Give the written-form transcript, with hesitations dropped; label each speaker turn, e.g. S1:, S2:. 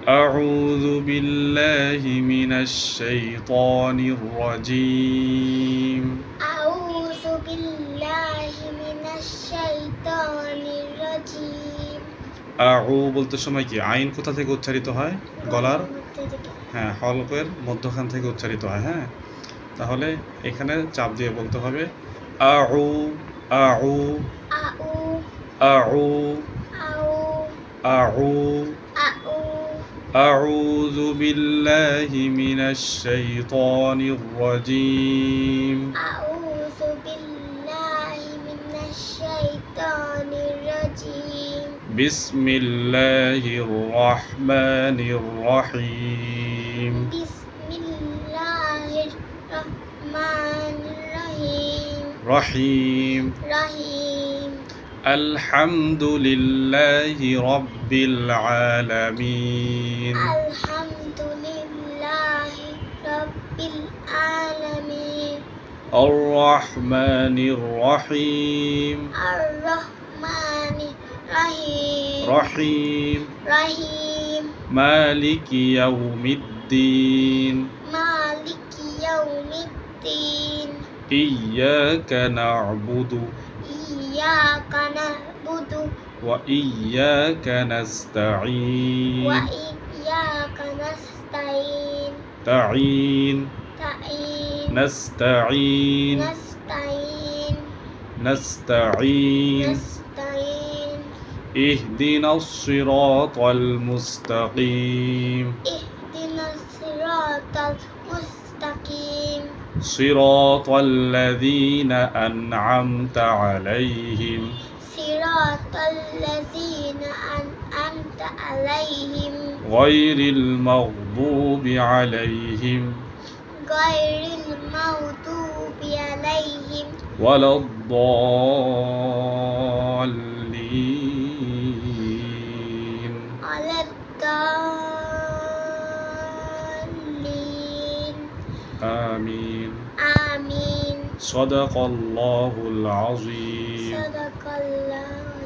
S1: أعوذ بالله من الشيطان الرجيم
S2: أعوذ بالله من الشيطان الرجيم
S1: আউ বলতে সময় কি আইন কোথা থেকে উচ্চারিত হয়? গলার হ্যাঁ হলকের মধ্যখান থেকে উচ্চারিত হয়। হ্যাঁ, তাহলে এখানে চাপ দিয়ে বলতে হবে আউ আউ
S2: আউ
S1: আউ
S2: আউ
S1: আউ
S2: আউ
S1: أعوذ بالله من الشيطان الرجيم
S2: أعوذ بالله من الشيطان الرجيم
S1: بسم الله الرحمن الرحيم
S2: بسم الله الرحمن الرحيم
S1: رحيم
S2: رحيم
S1: الحمد لله رب العالمين
S2: الحمد لله رب العالمين
S1: الرحمن الرحيم
S2: الرحمن الرحيم
S1: رحيم
S2: رحيم
S1: مالك يوم الدين
S2: مالك يوم الدين
S1: إياك نعبد
S2: إياك نعبد
S1: وإياك نستعين
S2: وإياك نستعين
S1: تعين
S2: تعين
S1: نستعين
S2: نستعين
S1: نستعين
S2: نستعين
S1: اهدنا الصراط المستقيم
S2: اهدنا الصراط المستقيم
S1: صراط الذين أنعمت عليهم
S2: صراط الذين أنعمت عليهم
S1: غير المغضوب عليهم
S2: غير المغضوب عليهم
S1: ولا الضالين
S2: ولا الضالين
S1: آمين
S2: آمين
S1: صدق الله العظيم
S2: صدق الله